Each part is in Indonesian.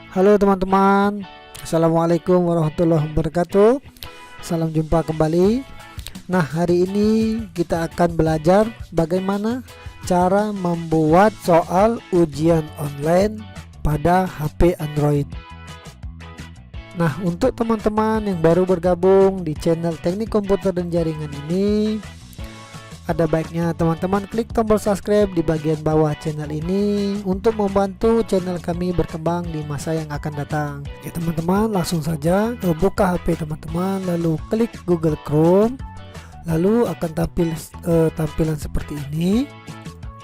Halo teman-teman, Assalamualaikum warahmatullahi wabarakatuh. Salam jumpa kembali. Nah, hari ini kita akan belajar bagaimana cara membuat soal ujian online pada HP Android. Nah, untuk teman-teman yang baru bergabung di channel Teknik Komputer dan Jaringan ini, ada baiknya teman-teman klik tombol subscribe di bagian bawah channel ini untuk membantu channel kami berkembang di masa yang akan datang. Oke teman-teman, langsung saja buka HP teman-teman, lalu klik Google Chrome, lalu akan tampil tampilan seperti ini.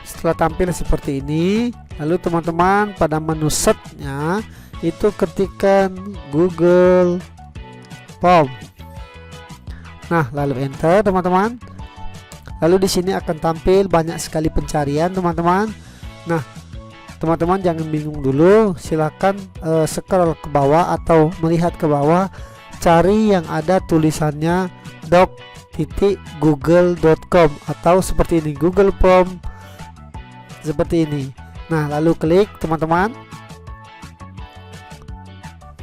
Setelah tampil seperti ini, lalu teman-teman pada menu search-nya itu ketikkan Google Form. Nah, lalu enter teman-teman. Lalu di sini akan tampil banyak sekali pencarian teman-teman. Nah, teman-teman jangan bingung dulu, silakan scroll ke bawah atau melihat ke bawah, cari yang ada tulisannya doc.google.com atau seperti ini, Google Form seperti ini. Nah, lalu klik teman-teman.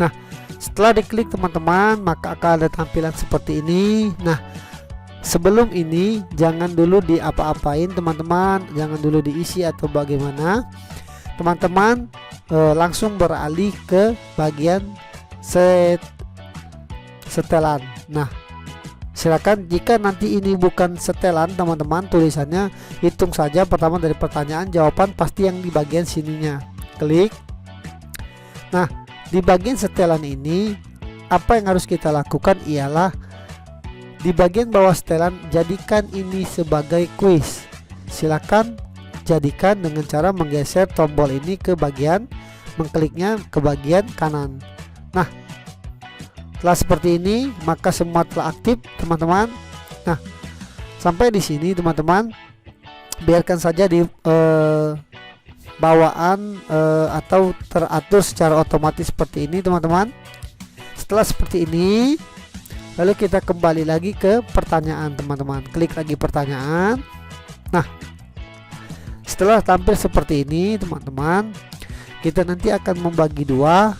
Nah, setelah diklik teman-teman, maka akan ada tampilan seperti ini. Nah, sebelum ini jangan dulu diapa-apain teman-teman, jangan dulu diisi atau bagaimana. Teman-teman langsung beralih ke bagian setelan. Nah, silakan jika nanti ini bukan setelan teman-teman, tulisannya hitung saja pertama dari pertanyaan, jawaban pasti yang di bagian sininya. Klik. Nah, di bagian setelan ini apa yang harus kita lakukan ialah di bagian bawah setelan jadikan ini sebagai kuis. Silakan jadikan dengan cara menggeser tombol ini ke bagian, mengkliknya ke bagian kanan. Nah, setelah seperti ini maka semua telah aktif teman-teman. Nah, sampai di sini teman-teman biarkan saja di bawaan atau teratur secara otomatis seperti ini teman-teman. Setelah seperti ini, lalu kita kembali lagi ke pertanyaan teman-teman, klik lagi pertanyaan. Nah, setelah tampil seperti ini teman-teman, kita nanti akan membagi dua,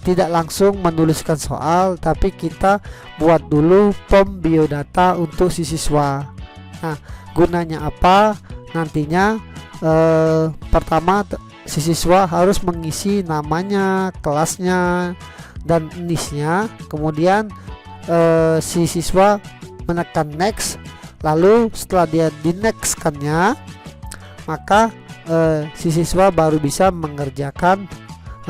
tidak langsung menuliskan soal, tapi kita buat dulu form biodata untuk si siswa. Nah, gunanya apa? Nantinya pertama si siswa harus mengisi namanya, kelasnya, dan NIS-nya. Kemudian si siswa menekan next, lalu setelah dia di next kannya, maka si siswa baru bisa mengerjakan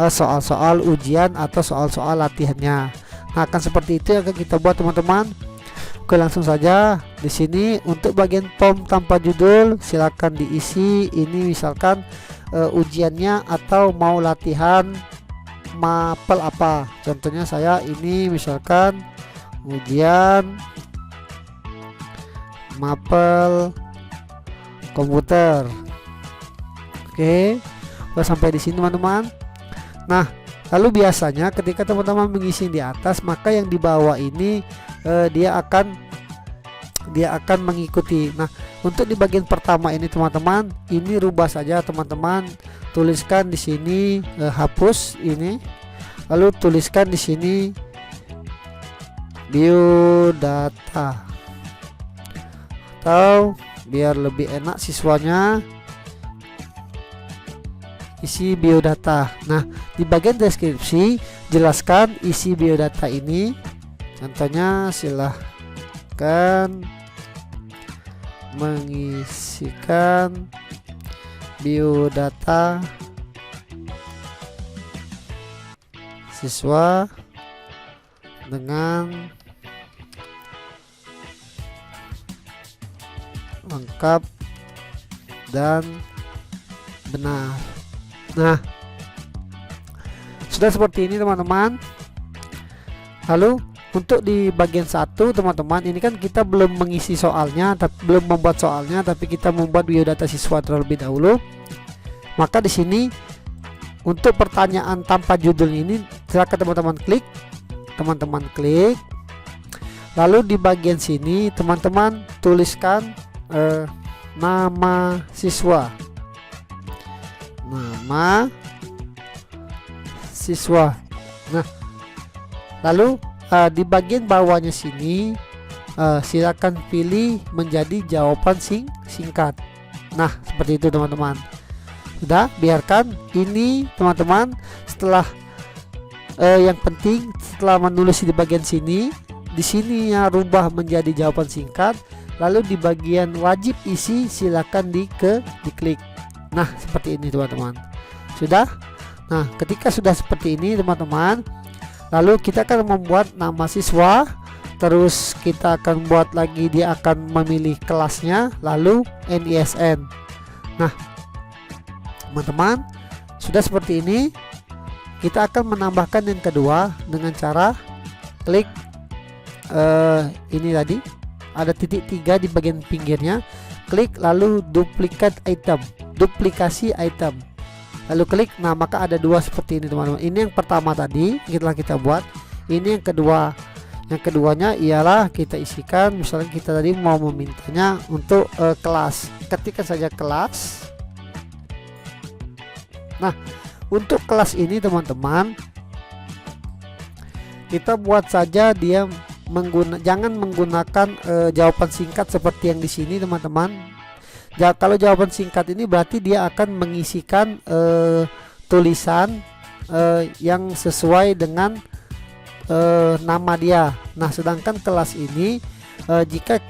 soal-soal ujian atau soal-soal latihannya. Nah, akan seperti itu yang akan kita buat teman-teman. Oke, langsung saja di sini untuk bagian form tanpa judul silakan diisi. Ini misalkan ujiannya atau mau latihan mapel apa, contohnya saya ini misalkan ujian mapel komputer. Oke, sampai di sini teman-teman. Nah, lalu biasanya ketika teman-teman mengisi di atas, maka yang di bawah ini dia akan mengikuti. Nah, untuk di bagian pertama ini teman-teman, ini rubah saja teman-teman, tuliskan di sini hapus ini, lalu tuliskan di sini biodata, atau biar lebih enak siswanya isi biodata. Nah, di bagian deskripsi jelaskan isi biodata ini. Contohnya silahkan mengisikan biodata siswa dengan lengkap dan benar. Nah, sudah seperti ini teman-teman. Lalu untuk di bagian satu teman-teman, ini kan kita belum mengisi soalnya, belum membuat soalnya, tapi kita membuat biodata siswa terlebih dahulu. Maka di sini untuk pertanyaan tanpa judul ini silakan teman-teman klik. Lalu di bagian sini teman-teman tuliskan nama siswa, nama siswa. Nah, lalu di bagian bawahnya sini silakan pilih menjadi jawaban singkat. Nah, seperti itu teman-teman. Sudah, biarkan ini teman-teman. Setelah yang penting setelah menulis di bagian sini, di sini ya rubah menjadi jawaban singkat. Lalu di bagian wajib isi silakan diklik. Nah, seperti ini teman-teman. Sudah. Nah, ketika sudah seperti ini teman-teman, lalu kita akan membuat nama siswa. Terus kita akan buat lagi, dia akan memilih kelasnya, lalu NISN. Nah teman-teman, sudah seperti ini. Kita akan menambahkan yang kedua dengan cara klik ini tadi ada titik 3 di bagian pinggirnya, klik lalu duplikasi item, lalu klik. Nah, maka ada dua seperti ini teman-teman. Ini yang pertama tadi kita buat. Ini yang kedua. Yang keduanya ialah kita isikan, misalnya kita tadi mau memintanya untuk kelas, ketikkan saja kelas. Nah, untuk kelas ini teman-teman, kita buat saja dia jangan menggunakan jawaban singkat seperti yang di sini teman-teman. Kalau jawaban singkat ini berarti dia akan mengisikan tulisan yang sesuai dengan nama dia. Nah, sedangkan kelas ini jika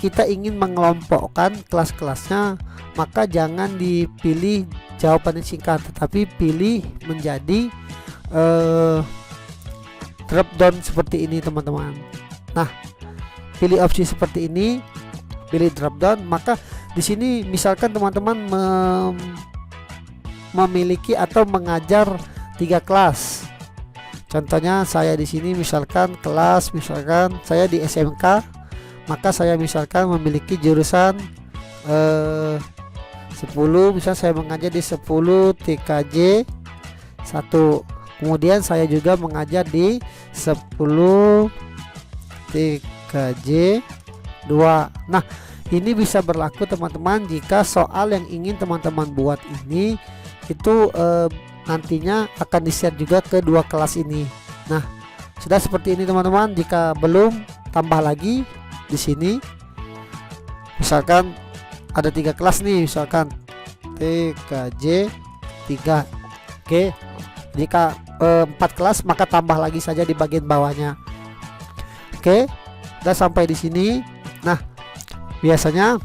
kita ingin mengelompokkan kelas-kelasnya, maka jangan dipilih jawaban yang singkat, tetapi pilih menjadi drop down seperti ini teman-teman. Nah, pilih opsi seperti ini, pilih drop down. Maka di sini misalkan teman-teman memiliki atau mengajar 3 kelas. Contohnya saya di sini misalkan kelas, misalkan saya di SMK, maka saya misalkan memiliki jurusan 10, misal saya mengajar di 10 TKJ 1. Kemudian saya juga mengajar di 10 TKJ 2. Nah, ini bisa berlaku teman-teman jika soal yang ingin teman-teman buat ini itu nantinya akan di-share juga ke 2 kelas ini. Nah, sudah seperti ini teman-teman. Jika belum, tambah lagi di sini. Misalkan ada 3 kelas nih, misalkan TKJ 3. Oke. Jika 4 kelas, maka tambah lagi saja di bagian bawahnya. Oke. Sudah sampai di sini. Nah, biasanya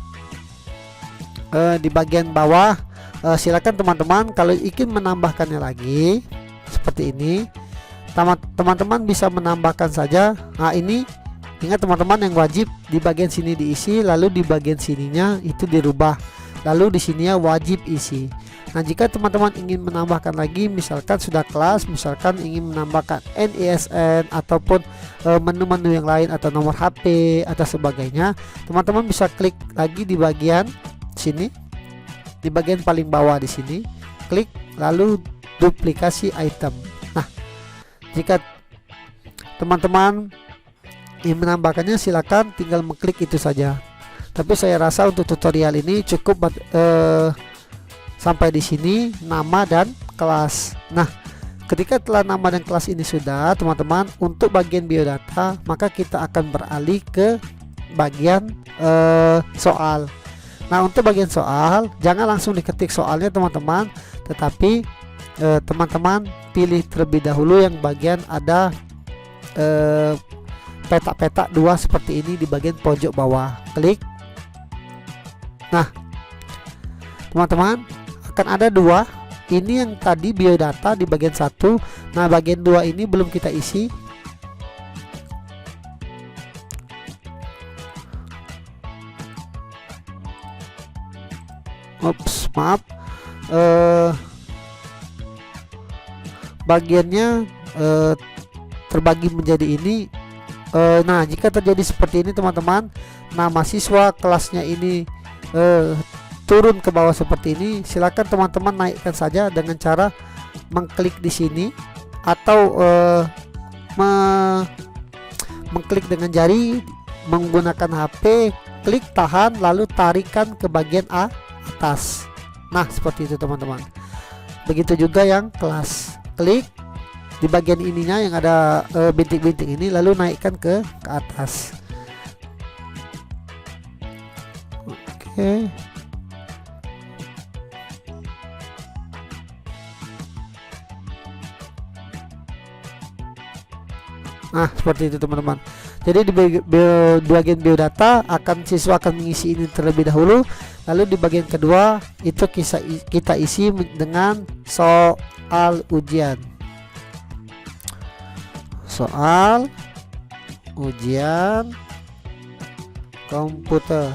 di bagian bawah silakan teman-teman kalau ingin menambahkannya lagi seperti ini, teman-teman bisa menambahkan saja. Nah, ini ingat teman-teman, yang wajib di bagian sini diisi, lalu di bagian sininya itu dirubah, lalu di sininya wajib isi. Nah, jika teman-teman ingin menambahkan lagi, misalkan sudah kelas, misalkan ingin menambahkan NISN ataupun menu-menu yang lain atau nomor HP atau sebagainya, teman-teman bisa klik lagi di bagian sini, di bagian paling bawah di sini, klik lalu duplikasi item. Nah, jika teman-teman ingin menambahkannya, silakan tinggal mengklik itu saja. Tapi saya rasa untuk tutorial ini cukup sampai di sini nama dan kelas. Nah, ketika telah nama dan kelas ini sudah teman-teman, untuk bagian biodata maka kita akan beralih ke bagian soal. Nah, untuk bagian soal jangan langsung diketik soalnya teman-teman, tetapi teman-teman pilih terlebih dahulu yang bagian ada peta-peta 2 seperti ini di bagian pojok bawah, klik. Nah, teman-teman akan ada 2. Ini yang tadi biodata di bagian 1. Nah, bagian 2 ini belum kita isi. Ups, maaf. Bagiannya terbagi menjadi ini. Nah, jika terjadi seperti ini teman-teman, nama siswa kelasnya ini turun ke bawah seperti ini, silakan teman-teman naikkan saja dengan cara mengklik di sini atau mengklik dengan jari menggunakan HP, klik tahan lalu tarikan ke bagian atas. Nah, seperti itu teman-teman. Begitu juga yang kelas, klik di bagian ininya yang ada bintik-bintik ini, lalu naikkan ke atas. Oke. Nah, seperti itu teman-teman. Jadi di bagian biodata siswa akan mengisi ini terlebih dahulu, lalu di bagian kedua itu kita isi dengan soal ujian. Soal ujian komputer.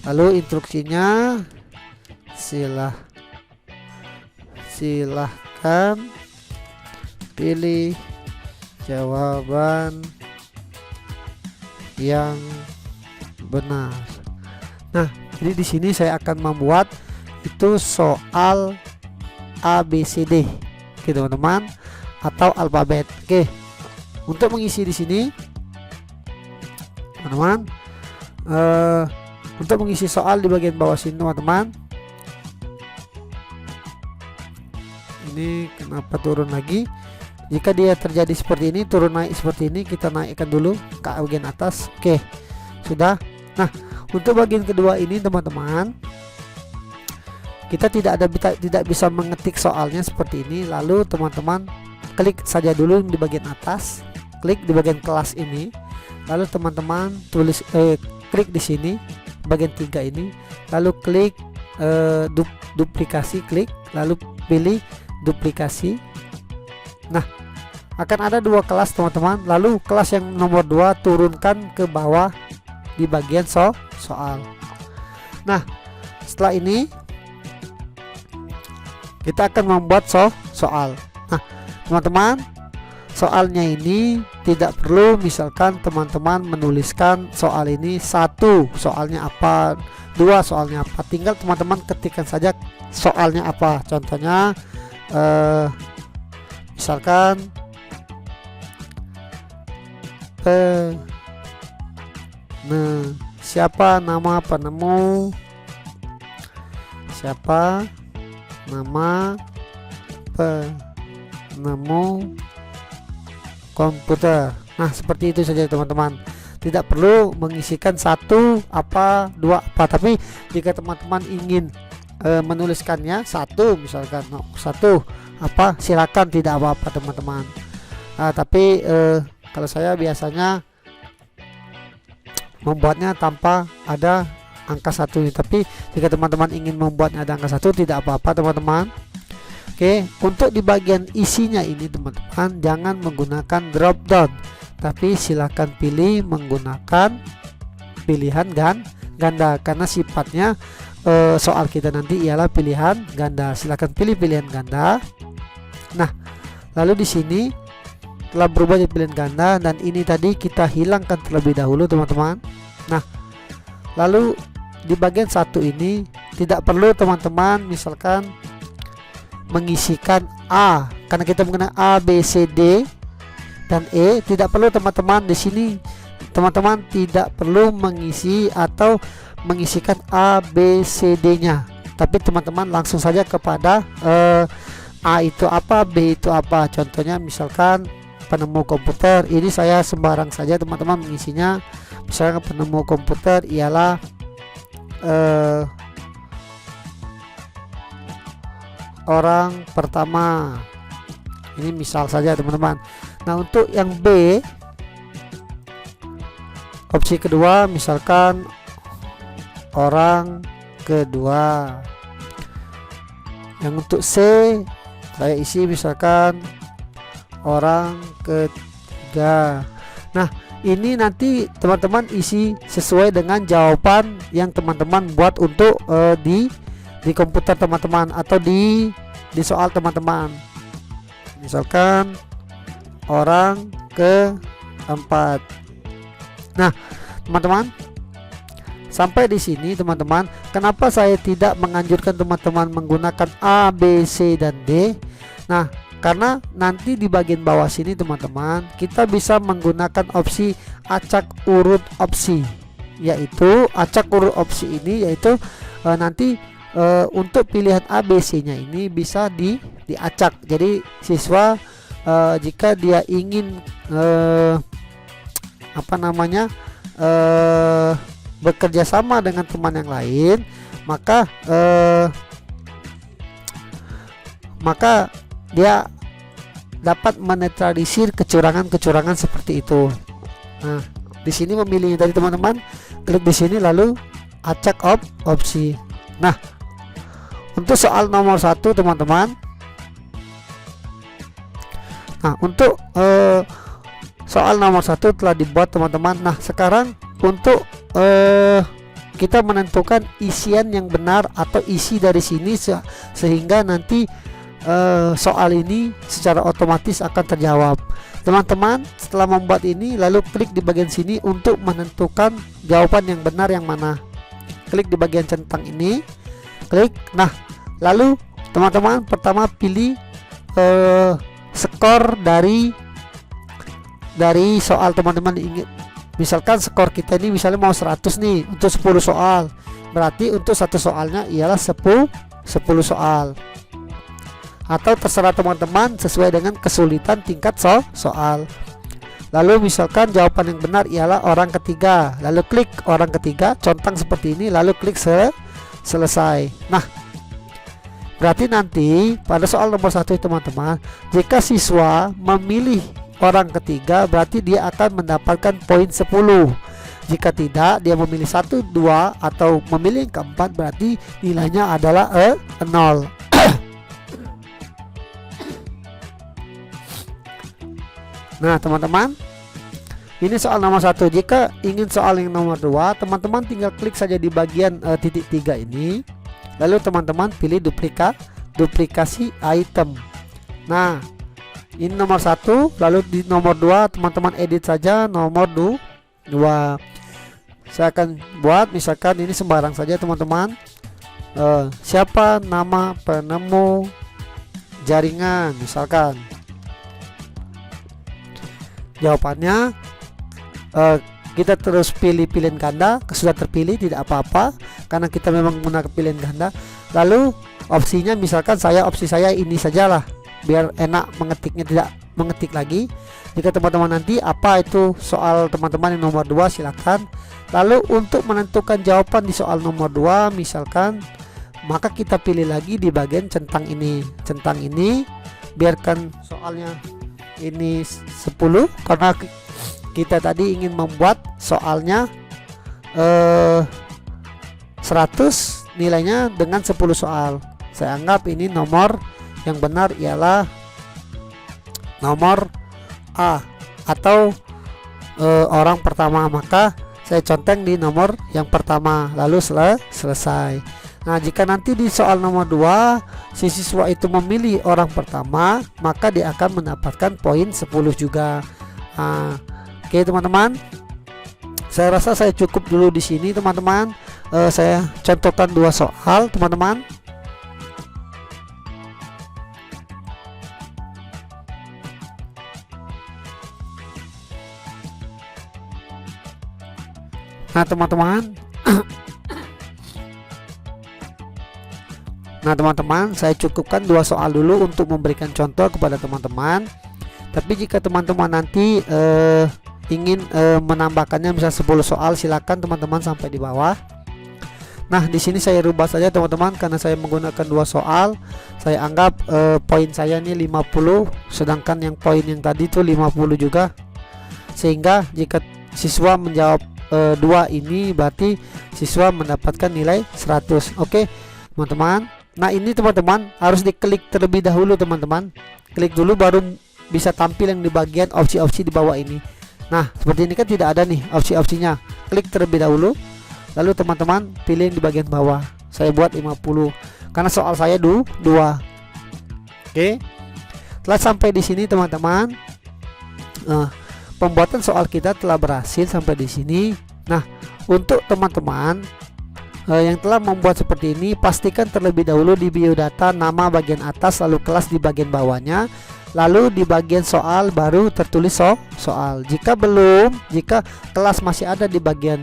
Lalu instruksinya silahkan pilih jawaban yang benar. Nah, jadi di sini saya akan membuat itu soal ABCD, oke teman-teman, atau alfabet. Oke, untuk mengisi di sini, teman-teman, untuk mengisi soal di bagian bawah sini, teman-teman. Ini kenapa turun lagi? Jika dia terjadi seperti ini, turun naik seperti ini, kita naikkan dulu ke bagian atas. Oke, sudah. Nah, untuk bagian kedua ini teman-teman, kita tidak bisa mengetik soalnya seperti ini. Lalu teman-teman klik saja dulu di bagian atas, klik di bagian kelas ini, lalu teman-teman klik di sini bagian 3 ini, lalu klik duplikasi, klik, lalu pilih duplikasi. Nah, akan ada 2 kelas teman-teman. Lalu kelas yang nomor 2 turunkan ke bawah di bagian soal. Nah, setelah ini kita akan membuat soal. Nah, teman-teman, soalnya ini tidak perlu misalkan teman-teman menuliskan soal ini 1 soalnya apa, 2 soalnya apa. Tinggal teman-teman ketikkan saja soalnya apa. Contohnya misalkan siapa nama penemu komputer. Nah, seperti itu saja teman-teman. Tidak perlu mengisikan 1 apa, 2 apa. Tapi jika teman-teman ingin menuliskannya 1 misalkan 1 apa, silakan, tidak apa-apa teman-teman. Tapi kalau saya biasanya membuatnya tanpa ada angka 1 ini. Tapi jika teman-teman ingin membuatnya ada angka 1, tidak apa-apa teman-teman. Oke, untuk di bagian isinya ini teman-teman, jangan menggunakan drop down, tapi silakan pilih menggunakan pilihan ganda, karena sifatnya soal kita nanti ialah pilihan ganda. Silakan pilih pilihan ganda. Nah, lalu di sini telah berubah jadi pilihan ganda, dan ini tadi kita hilangkan terlebih dahulu teman-teman. Nah, lalu di bagian 1 ini tidak perlu teman-teman misalkan mengisikan A, karena kita menggunakan A, B, C, D dan E. Tidak perlu teman-teman. Di sini teman-teman tidak perlu mengisi atau mengisikan A, B, C, D nya, tapi teman-teman langsung saja kepada A itu apa, B itu apa. Contohnya misalkan penemu komputer, ini saya sembarang saja teman-teman mengisinya. Misalkan penemu komputer ialah orang pertama. Ini misal saja teman-teman. Nah, untuk yang B, opsi kedua misalkan orang kedua. Yang untuk C saya isi misalkan orang ketiga. Nah, ini nanti teman-teman isi sesuai dengan jawaban yang teman-teman buat untuk di komputer teman-teman atau di soal teman-teman. Misalkan orang keempat. Nah, teman-teman, sampai di sini teman-teman, kenapa saya tidak menganjurkan teman-teman menggunakan A, B, C dan D? Nah, karena nanti di bagian bawah sini teman-teman, kita bisa menggunakan opsi acak urut opsi, yaitu acak urut opsi ini yaitu nanti untuk pilihan A, B, C nya ini bisa diacak. Jadi siswa jika dia ingin bekerja sama dengan teman yang lain, maka dia dapat menetralisir kecurangan-kecurangan seperti itu. Nah, di sini memilih tadi teman-teman, klik di sini lalu acak opsi. Nah, untuk soal nomor 1 teman-teman. Nah, untuk soal nomor 1 telah dibuat teman-teman. Nah, sekarang untuk kita menentukan isian yang benar atau isi dari sini sehingga nanti soal ini secara otomatis akan terjawab. Teman-teman, setelah membuat ini lalu klik di bagian sini untuk menentukan jawaban yang benar yang mana. Klik di bagian centang ini, klik. Nah, lalu teman-teman pertama pilih skor dari soal teman-teman ingin. Misalkan skor kita ini misalnya mau 100 nih untuk 10 soal. Berarti untuk satu soalnya ialah 10 soal. Atau terserah teman-teman sesuai dengan kesulitan tingkat soal. Lalu misalkan jawaban yang benar ialah orang ketiga, lalu klik orang ketiga, centang seperti ini, lalu klik selesai. Nah, berarti nanti pada soal nomor 1 teman-teman, jika siswa memilih orang ketiga berarti dia akan mendapatkan poin 10. Jika tidak, dia memilih 1, 2 atau memilih yang keempat berarti nilainya adalah 0. Nah teman-teman, ini soal nomor 1. Jika ingin soal yang nomor 2, teman-teman tinggal klik saja di bagian titik 3 ini. Lalu teman-teman pilih duplikasi item. Nah, ini nomor 1. Lalu di nomor 2 teman-teman edit saja nomor 2. Saya akan buat misalkan ini sembarang saja teman-teman. Siapa nama penemu jaringan misalkan. Jawabannya kita terus pilih pilihan ganda. Sudah terpilih tidak apa-apa karena kita memang menggunakan pilihan ganda. Lalu opsinya misalkan opsi saya ini sajalah biar enak mengetiknya, tidak mengetik lagi. Jika teman-teman nanti apa itu soal teman-teman yang nomor 2 silakan. Lalu untuk menentukan jawaban di soal nomor 2 misalkan, maka kita pilih lagi di bagian centang ini. Centang ini biarkan soalnya ini 10 karena kita tadi ingin membuat soalnya 100 nilainya dengan 10 soal. Saya anggap ini nomor yang benar ialah nomor A atau orang pertama, maka saya conteng di nomor yang pertama lalu selesai. Nah, jika nanti di soal nomor 2 si siswa itu memilih orang pertama, maka dia akan mendapatkan poin 10 juga. Oke teman-teman, saya rasa saya cukup dulu di sini teman-teman. Saya contohkan 2 soal teman-teman. Nah teman-teman, saya cukupkan 2 soal dulu untuk memberikan contoh kepada teman-teman. Tapi jika teman-teman nanti ingin menambahkannya misal 10 soal, silakan teman-teman sampai di bawah. Nah, di sini saya rubah saja teman-teman karena saya menggunakan 2 soal. Saya anggap poin saya ini 50, sedangkan yang poin yang tadi itu 50 juga. Sehingga jika siswa menjawab 2 ini berarti siswa mendapatkan nilai 100. Oke teman-teman. Nah, ini teman-teman harus diklik terlebih dahulu teman-teman. Klik dulu baru bisa tampil yang di bagian opsi-opsi di bawah ini. Nah, seperti ini kan tidak ada nih opsi-opsinya. Klik terlebih dahulu. Lalu teman-teman pilih yang di bagian bawah. Saya buat 50 karena soal saya 2. Oke. Telah sampai di sini teman-teman. Pembuatan soal kita telah berhasil sampai di sini. Nah, untuk teman-teman yang telah membuat seperti ini, pastikan terlebih dahulu di biodata nama bagian atas, lalu kelas di bagian bawahnya, lalu di bagian soal baru tertulis soal. Jika belum, jika kelas masih ada di bagian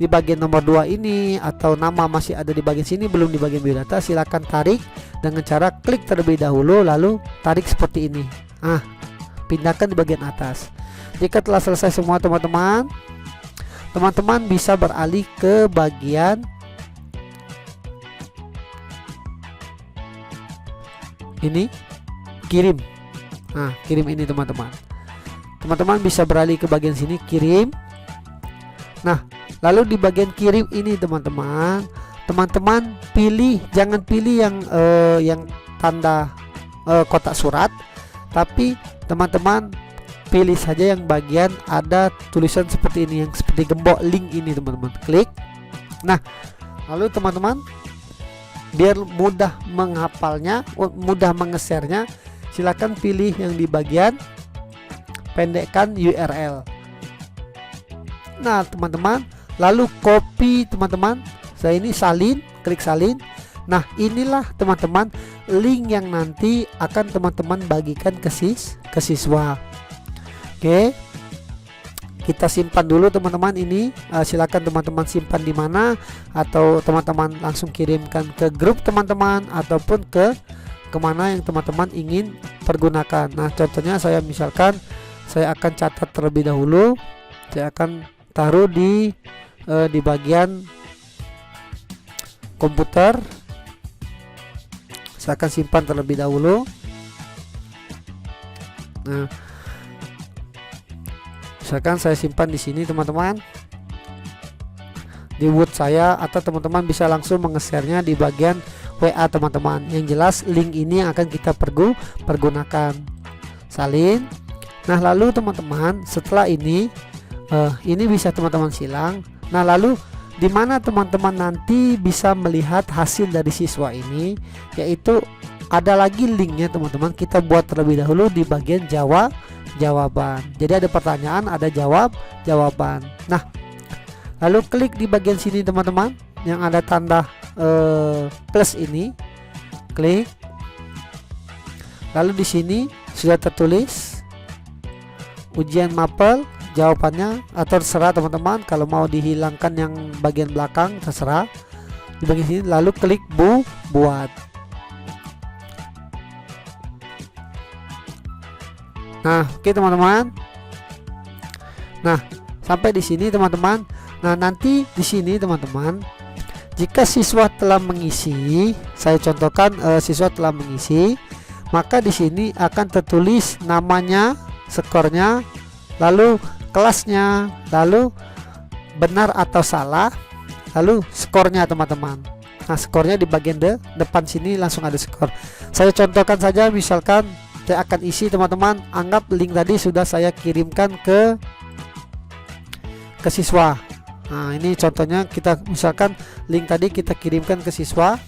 di bagian nomor 2 ini atau nama masih ada di bagian sini belum di bagian biodata, silakan tarik dengan cara klik terlebih dahulu lalu tarik seperti ini. Pindahkan di bagian atas. Jika telah selesai semua teman-teman, bisa beralih ke bagian ini, kirim. Kirim ini teman-teman. Teman-teman bisa beralih ke bagian sini, kirim. Lalu di bagian kirim ini teman-teman pilih, jangan pilih yang tanda kotak surat, tapi teman-teman pilih saja yang bagian ada tulisan seperti ini, yang seperti gembok link ini teman-teman, klik. Lalu teman-teman biar mudah menghafalnya, mudah mengesernya, silakan pilih yang di bagian pendekkan URL. Teman-teman lalu copy teman-teman, saya ini salin, klik salin. Inilah teman-teman link yang nanti akan teman-teman bagikan ke siswa. Oke, kita simpan dulu teman-teman ini. Silakan teman-teman simpan di mana, atau teman-teman langsung kirimkan ke grup teman-teman ataupun ke kemana yang teman-teman ingin pergunakan. Contohnya saya akan catat terlebih dahulu. Saya akan taruh di bagian komputer. Saya akan simpan terlebih dahulu. Misalkan saya simpan di sini teman-teman, di Word saya, atau teman-teman bisa langsung mengesernya di bagian WA teman-teman. Yang jelas link ini yang akan kita pergunakan. Salin. Lalu teman-teman setelah ini bisa teman-teman silang. Lalu di mana teman-teman nanti bisa melihat hasil dari siswa ini, yaitu ada lagi linknya teman-teman. Kita buat terlebih dahulu di bagian jawaban. Jadi ada pertanyaan, ada jawaban. Lalu klik di bagian sini teman-teman yang ada tanda plus ini, klik. Lalu di sini sudah tertulis ujian mapel. Jawabannya atau terserah teman-teman, kalau mau dihilangkan yang bagian belakang terserah di bagian sini. Lalu klik buat. Oke teman-teman. Sampai di sini teman-teman. Nanti di sini teman-teman, jika siswa telah mengisi, saya contohkan siswa telah mengisi, maka di sini akan tertulis namanya, skornya, lalu kelasnya, lalu benar atau salah, lalu skornya teman-teman. Skornya di bagian depan sini langsung ada skor. Saya contohkan saja, misalkan saya akan isi teman-teman, anggap link tadi sudah saya kirimkan ke siswa. Ini contohnya, kita misalkan link tadi kita kirimkan ke siswa.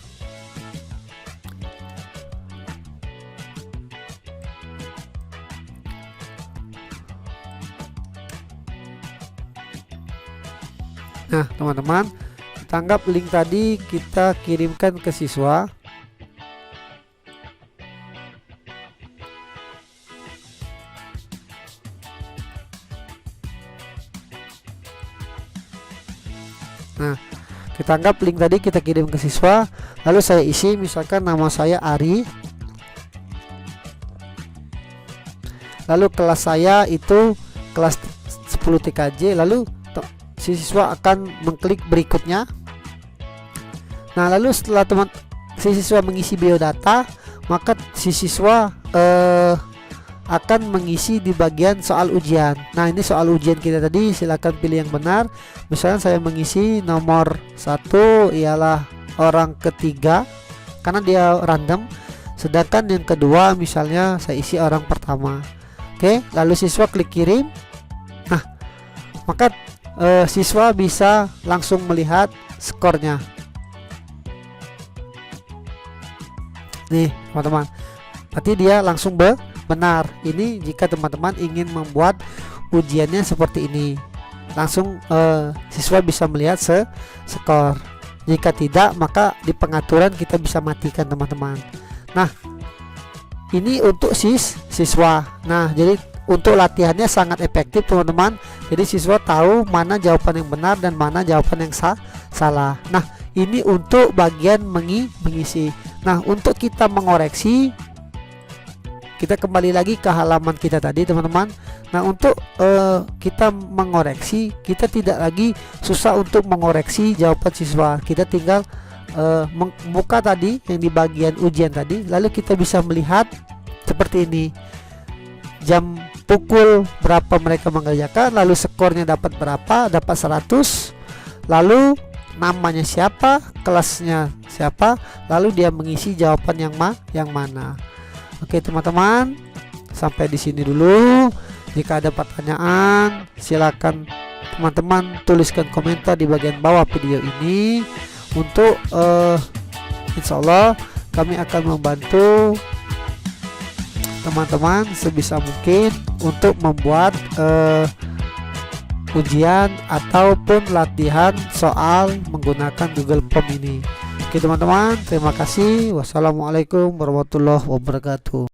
Teman-teman, kita anggap link tadi kita kirimkan ke siswa. Kita anggap link tadi kita kirim ke siswa, lalu saya isi, misalkan nama saya Ari, lalu kelas saya itu kelas 10 TKJ, lalu si siswa akan mengklik berikutnya. Lalu setelah si siswa mengisi biodata, maka si siswa akan mengisi di bagian soal ujian. Ini soal ujian kita tadi, silakan pilih yang benar. Misalnya saya mengisi nomor 1 ialah orang ketiga karena dia random, sedangkan yang kedua misalnya saya isi orang pertama. Oke, lalu siswa klik kirim. Maka siswa bisa langsung melihat skornya. Nih teman-teman, berarti dia langsung benar. Ini jika teman-teman ingin membuat ujiannya seperti ini, langsung siswa bisa melihat skor. Jika tidak, maka di pengaturan kita bisa matikan teman-teman. Ini untuk siswa. Jadi untuk latihannya sangat efektif teman-teman. Jadi siswa tahu mana jawaban yang benar dan mana jawaban yang salah. Nah, ini untuk bagian mengisi. Nah, untuk kita mengoreksi, kita kembali lagi ke halaman kita tadi teman-teman. Nah, untuk kita mengoreksi, kita tidak lagi susah untuk mengoreksi jawaban siswa. Kita tinggal membuka tadi yang di bagian ujian tadi, lalu kita bisa melihat seperti ini. Jam pukul berapa mereka mengerjakan, lalu skornya dapat berapa, dapat 100, lalu namanya siapa, kelasnya siapa, lalu dia mengisi jawaban yang mana. Oke teman-teman, sampai di sini dulu. Jika ada pertanyaan, silakan teman-teman tuliskan komentar di bagian bawah video ini. Untuk insya Allah kami akan membantu teman-teman sebisa mungkin untuk membuat ujian ataupun latihan soal menggunakan Google Form ini. Oke teman-teman, terima kasih. Wassalamualaikum warahmatullahi wabarakatuh.